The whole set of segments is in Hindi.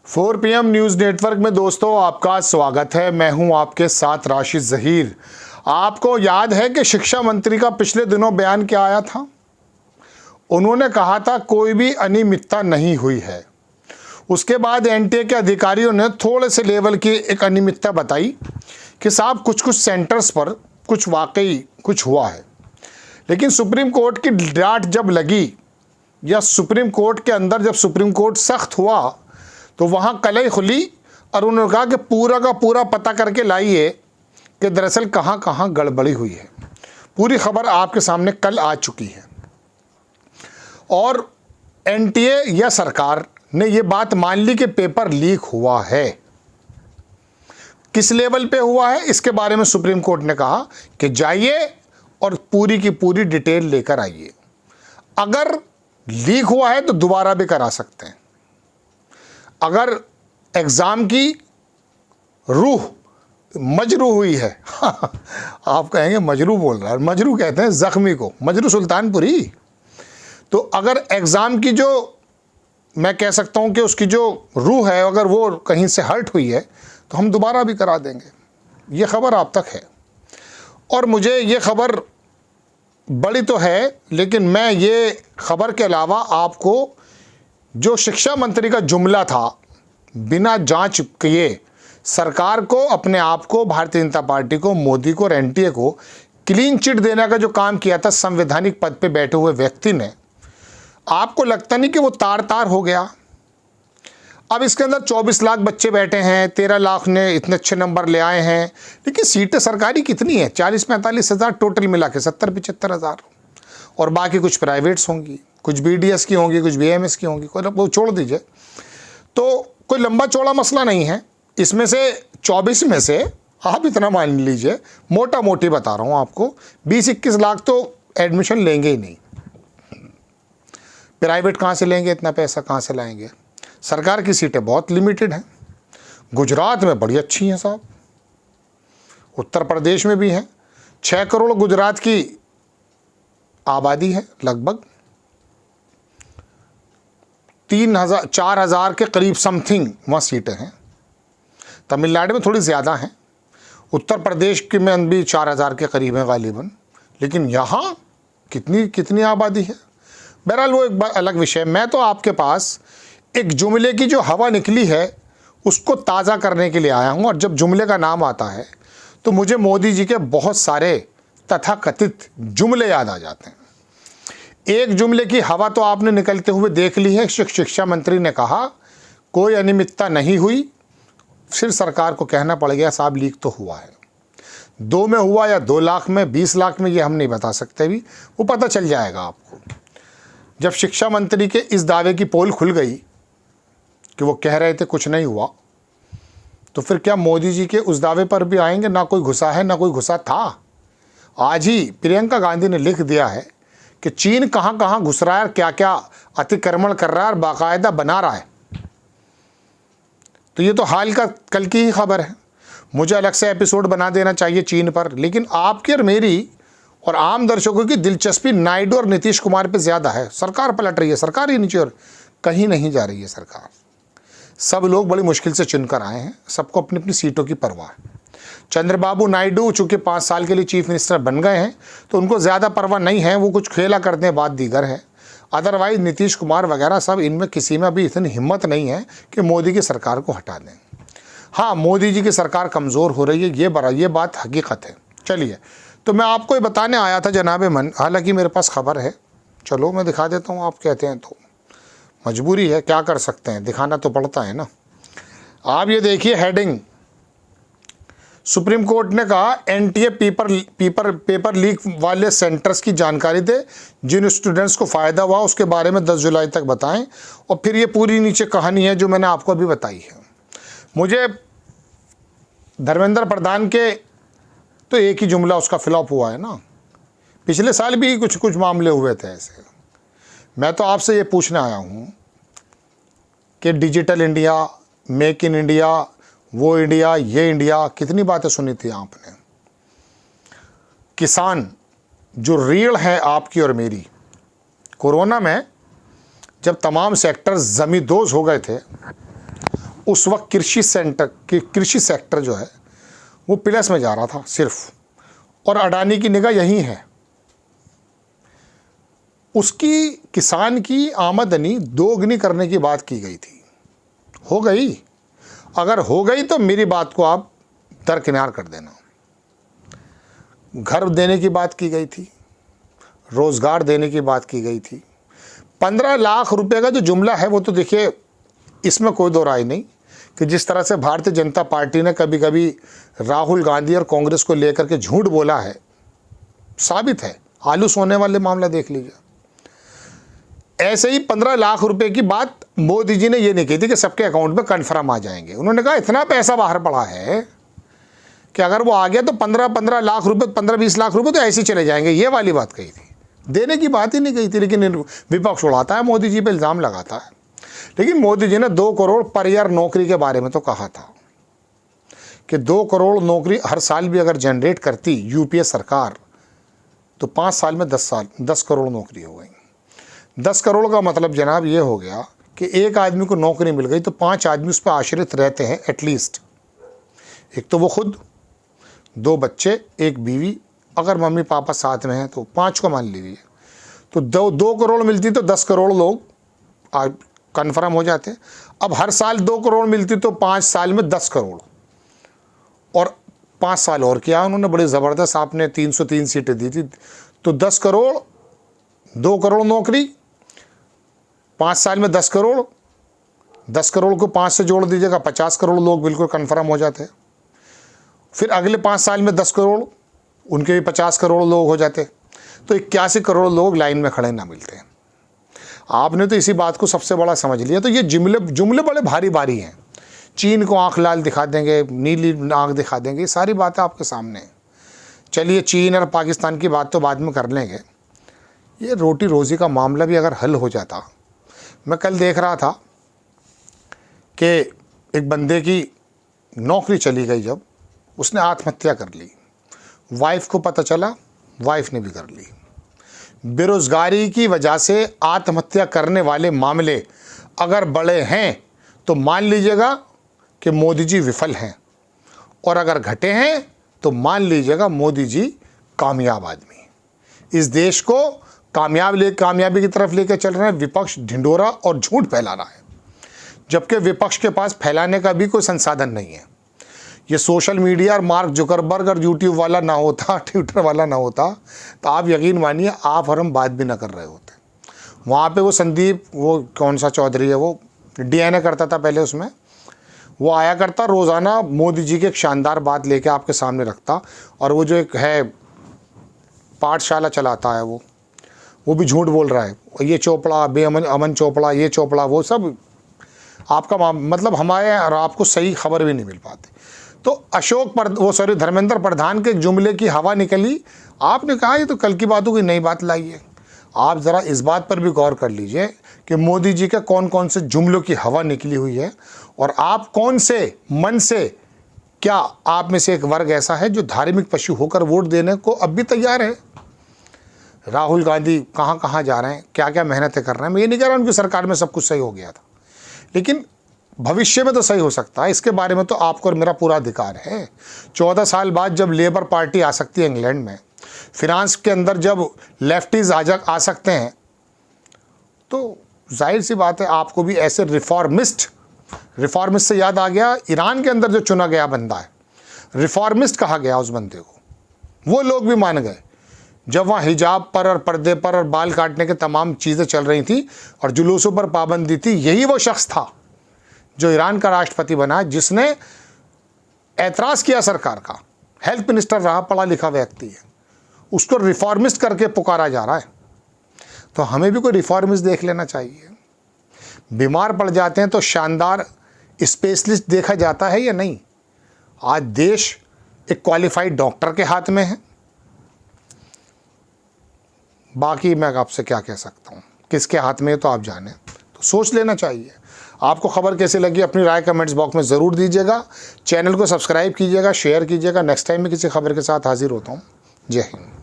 4 PM न्यूज़ नेटवर्क में दोस्तों आपका स्वागत है। मैं हूं आपके साथ राशिद ज़हीर। आपको याद है कि शिक्षा मंत्री का पिछले दिनों बयान क्या आया था? उन्होंने कहा था कोई भी अनियमितता नहीं हुई है। उसके बाद एनटीए के अधिकारियों ने थोड़े से लेवल की एक अनियमितता बताई कि साहब कुछ सेंटर्स पर वाकई कुछ हुआ है, लेकिन सुप्रीम कोर्ट की डांट जब लगी या सुप्रीम कोर्ट के अंदर जब सुप्रीम कोर्ट सख्त हुआ तो वहाँ कलई खुली और उन्होंने कहा कि पूरा का पूरा पता करके लाइए कि दरअसल कहाँ कहाँ गड़बड़ी हुई है। पूरी खबर आपके सामने कल आ चुकी है और एनटीए या सरकार ने ये बात मान ली कि पेपर लीक हुआ है। किस लेवल पे हुआ है इसके बारे में सुप्रीम कोर्ट ने कहा कि जाइए और पूरी की पूरी डिटेल लेकर आइए। अगर लीक हुआ है तो दोबारा भी करा सकते हैं। अगर एग्ज़ाम की रूह मजरू हुई है आप कहेंगे मजरू बोल रहा है, मजरू कहते हैं ज़ख्मी को, मजरू सुल्तानपुरी। तो अगर एग्ज़ाम की जो मैं कह सकता हूं कि उसकी जो रूह है अगर वो कहीं से हर्ट हुई है तो हम दोबारा भी करा देंगे। ये खबर आप तक है और मुझे ये खबर बड़ी तो है, लेकिन मैं ये खबर के अलावा आपको जो शिक्षा मंत्री का जुमला था बिना जांच किए सरकार को, अपने आप को, भारतीय जनता पार्टी को, मोदी को और एनटीए को क्लीन चिट देने का जो काम किया था संवैधानिक पद पे बैठे हुए व्यक्ति ने, आपको लगता नहीं कि वो तार तार हो गया? अब इसके अंदर 24 लाख बच्चे बैठे हैं, 13 लाख ने इतने अच्छे नंबर ले आए हैं, लेकिन सीटें सरकारी कितनी है? 40-45 हज़ार टोटल मिला के 70-75 हज़ार, और बाकी कुछ प्राइवेट्स होंगी, कुछ बीडीएस की होंगी, कुछ बीएमएस की होंगी, कोई वो छोड़ दीजिए। तो कोई लंबा चौड़ा मसला नहीं है। इसमें से 24 में से आप इतना मान लीजिए, मोटा मोटी बता रहा हूँ आपको, 20-21 लाख तो एडमिशन लेंगे ही नहीं। प्राइवेट कहाँ से लेंगे? इतना पैसा कहाँ से लाएंगे? सरकार की सीटें बहुत लिमिटेड हैं। गुजरात में बड़ी अच्छी हैं साहब, उत्तर प्रदेश में भी हैं। 6 करोड़ गुजरात की आबादी है, लगभग 4,000 के करीब समथिंग वहाँ सीटें हैं। तमिलनाडु में थोड़ी ज़्यादा हैं, उत्तर प्रदेश के में भी 4,000 के करीब है गालिबन, लेकिन यहाँ कितनी आबादी है? बहरहाल वो एक अलग विषय। मैं तो आपके पास एक जुमले की जो हवा निकली है उसको ताज़ा करने के लिए आया हूँ, और जब जुमले का नाम आता है तो मुझे मोदी जी के बहुत सारे तथाकथित जुमले याद आ जाते हैं। एक जुमले की हवा तो आपने निकलते हुए देख ली है। शिक्षा मंत्री ने कहा कोई अनियमितता नहीं हुई, फिर सरकार को कहना पड़ गया साहब लीक तो हुआ है। 2 में हुआ या 2 लाख में, 20 लाख में, ये हम नहीं बता सकते, भी वो पता चल जाएगा आपको। जब शिक्षा मंत्री के इस दावे की पोल खुल गई कि वो कह रहे थे कुछ नहीं हुआ, तो फिर क्या मोदी जी के उस दावे पर भी आएंगे ना कोई घुसा है ना कोई घुसा था? आज ही प्रियंका गांधी ने लिख दिया है कि चीन कहाँ कहाँ घुस रहा है, क्या क्या अतिक्रमण कर रहा है और बाकायदा बना रहा है। तो ये तो हाल का कल की ही खबर है। मुझे अलग से एपिसोड बना देना चाहिए चीन पर, लेकिन आपकी और मेरी और आम दर्शकों की दिलचस्पी नायडू और नीतीश कुमार पे ज़्यादा है। सरकार पलट रही है, सरकार ही नीचे, और कहीं नहीं जा रही है सरकार। सब लोग बड़ी मुश्किल से चुनकर आए हैं, सबको अपनी अपनी सीटों की परवाह है। चंद्रबाबू नायडू चूँकि 5 साल के लिए चीफ मिनिस्टर बन गए हैं तो उनको ज़्यादा परवाह नहीं है, वो कुछ खेला करते हैं, बात दीगर है। अदरवाइज़ नीतीश कुमार वगैरह सब, इनमें किसी में अभी इतनी हिम्मत नहीं है कि मोदी की सरकार को हटा दें। हाँ, मोदी जी की सरकार कमज़ोर हो रही है, ये बात हकीकत है। चलिए, तो मैं आपको ये बताने आया था जनाबे मन, हालांकि मेरे पास खबर है, चलो मैं दिखा देता हूँ। आप कहते हैं तो मजबूरी है, क्या कर सकते हैं, दिखाना तो पड़ता है ना। आप ये देखिए हेडिंग, सुप्रीम कोर्ट ने कहा एनटीए पेपर लीक वाले सेंटर्स की जानकारी दे, जिन स्टूडेंट्स को फ़ायदा हुआ उसके बारे में 10 जुलाई तक बताएं। और फिर ये पूरी नीचे कहानी है जो मैंने आपको अभी बताई है। मुझे धर्मेंद्र प्रधान के तो एक ही जुमला उसका फ्लॉप हुआ है ना, पिछले साल भी कुछ मामले हुए थे ऐसे। मैं तो आपसे ये पूछने आया हूँ कि digital India, make in India, वो इंडिया, ये इंडिया, कितनी बातें सुनी थी आपने। किसान जो रीढ़ है आपकी और मेरी, कोरोना में जब तमाम सेक्टर्स ज़मींदोज़ हो गए थे, उस वक्त कृषि सेक्टर जो है वो प्लस में जा रहा था सिर्फ, और अडानी की निगाह यही है। उसकी किसान की आमदनी दोगुनी करने की बात की गई थी। हो गई? अगर हो गई तो मेरी बात को आप दरकिनार कर देना। घर देने की बात की गई थी, रोज़गार देने की बात की गई थी। 15 लाख रुपए का जो जुमला है वो तो देखिए, इसमें कोई दो राय नहीं कि जिस तरह से भारतीय जनता पार्टी ने कभी कभी राहुल गांधी और कांग्रेस को लेकर के झूठ बोला है, साबित है। आलू सोने वाले मामला देख लीजिए। ऐसे ही 15 लाख रुपए की बात मोदी जी ने ये नहीं कही थी कि सबके अकाउंट में कन्फर्म आ जाएंगे। उन्होंने कहा इतना पैसा बाहर पड़ा है कि अगर वो आ गया तो 15 लाख रुपए, 15-20 लाख रुपए तो ऐसे ही चले जाएंगे, ये वाली बात कही थी। देने की बात ही नहीं कही थी। लेकिन विपक्ष उड़ाता है, मोदी जी पे इल्ज़ाम लगाता है। लेकिन मोदी जी ने 2 करोड़ पर ईयर नौकरी के बारे में तो कहा था कि 2 करोड़ नौकरी हर साल भी अगर जनरेट करती यूपीए सरकार तो 5 साल में 10 करोड़ नौकरी हो गई। 10 करोड़ का मतलब जनाब ये हो गया कि एक आदमी को नौकरी मिल गई तो 5 आदमी उस पर आश्रित रहते हैं एटलीस्ट। एक तो वो खुद, 2 बच्चे, 1 बीवी, अगर मम्मी पापा साथ में हैं तो 5 को मान लीजिए। तो 2 करोड़ मिलती तो 10 करोड़ लोग कन्फर्म हो जाते। अब हर साल 2 करोड़ मिलती तो 5 साल में 10 करोड़, और 5 साल और किया उन्होंने, बड़ी ज़बरदस्त। आपने 303 सीटें दी थी तो 10 करोड़, 2 करोड़ नौकरी, 5 साल में 10 करोड़, 10 करोड़ को 5 से जोड़ दीजिएगा, 50 करोड़ लोग बिल्कुल कन्फर्म हो जाते। फिर अगले 5 साल में 10 करोड़, उनके भी 50 करोड़ लोग हो जाते। तो 81 करोड़ लोग लाइन में खड़े ना मिलते। आपने तो इसी बात को सबसे बड़ा समझ लिया। तो ये जुमले बड़े भारी भारी हैं। चीन को आंख लाल दिखा देंगे, नीली आंख दिखा देंगे, ये सारी बातें आपके सामने हैं। चलिए चीन और पाकिस्तान की बात तो बाद में कर लेंगे। ये रोटी रोज़ी का मामला भी अगर हल हो जाता। मैं कल देख रहा था कि एक बंदे की नौकरी चली गई, जब उसने आत्महत्या कर ली, वाइफ को पता चला, वाइफ ने भी कर ली। बेरोज़गारी की वजह से आत्महत्या करने वाले मामले अगर बड़े हैं तो मान लीजिएगा कि मोदी जी विफल हैं, और अगर घटे हैं तो मान लीजिएगा मोदी जी कामयाब आदमी। इस देश को कामयाबी की तरफ लेकर चल रहे हैं। विपक्ष ढिंढोरा और झूठ फैला रहा है, जबकि विपक्ष के पास फैलाने का भी कोई संसाधन नहीं है। ये सोशल मीडिया और मार्क जुकरबर्ग और यूट्यूब वाला ना होता, ट्विटर वाला ना होता, तो आप यकीन मानिए आप और हम बात भी ना कर रहे होते। वहाँ पे वो संदीप, वो कौन सा चौधरी है, वो डीएनए करता था पहले, उसमें वो आया करता रोज़ाना, मोदी जी की एक शानदार बात लेके आपके सामने रखता। और वो जो एक है पाठशाला चलाता है, वो भी झूठ बोल रहा है। ये चोपड़ा, अमन चोपड़ा, ये चोपड़ा, वो सब आपका मतलब हमारे और आपको सही खबर भी नहीं मिल पाती। तो धर्मेंद्र प्रधान के जुमले की हवा निकली। आपने कहा ये तो कल की बातों की नई बात लाई है। आप ज़रा इस बात पर भी गौर कर लीजिए कि मोदी जी के कौन कौन से जुमलों की हवा निकली हुई है, और आप कौन से मन से, क्या आप में से एक वर्ग ऐसा है जो धार्मिक पशु होकर वोट देने को अब भी तैयार है। राहुल गांधी कहाँ कहाँ जा रहे हैं, क्या क्या मेहनतें कर रहे हैं। मैं ये नहीं कह रहा उनकी सरकार में सब कुछ सही हो गया था, लेकिन भविष्य में तो सही हो सकता है। इसके बारे में तो आपको और मेरा पूरा अधिकार है। 14 साल बाद जब लेबर पार्टी आ सकती है इंग्लैंड में, फिनांस के अंदर जब लेफ्टीज आ सकते हैं, तो जाहिर सी बात है आपको भी ऐसे रिफॉर्मिस्ट से याद आ गया, ईरान के अंदर जो चुना गया बंदा है, रिफॉर्मिस्ट कहा गया उस बंदे को, वो लोग भी मान गए। जब वहाँ हिजाब पर और पर्दे पर और बाल काटने के तमाम चीज़ें चल रही थी और जुलूसों पर पाबंदी थी, यही वो शख्स था जो ईरान का राष्ट्रपति बना, जिसने ऐतराज़ किया सरकार का। हेल्थ मिनिस्टर रहा, पढ़ा लिखा व्यक्ति है, उसको रिफॉर्मिस्ट करके पुकारा जा रहा है। तो हमें भी कोई रिफॉर्मिस्ट देख लेना चाहिए। बीमार पड़ जाते हैं तो शानदार स्पेशलिस्ट देखा जाता है या नहीं। आज देश एक क्वालिफाइड डॉक्टर के हाथ में है। बाकी मैं आपसे क्या कह सकता हूँ, किसके हाथ में है तो आप जाने, तो सोच लेना चाहिए। आपको खबर कैसे लगी अपनी राय कमेंट्स बॉक्स में ज़रूर दीजिएगा। चैनल को सब्सक्राइब कीजिएगा, शेयर कीजिएगा। नेक्स्ट टाइम मैं किसी खबर के साथ हाजिर होता हूँ। जय हिंद।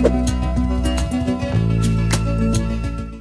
है।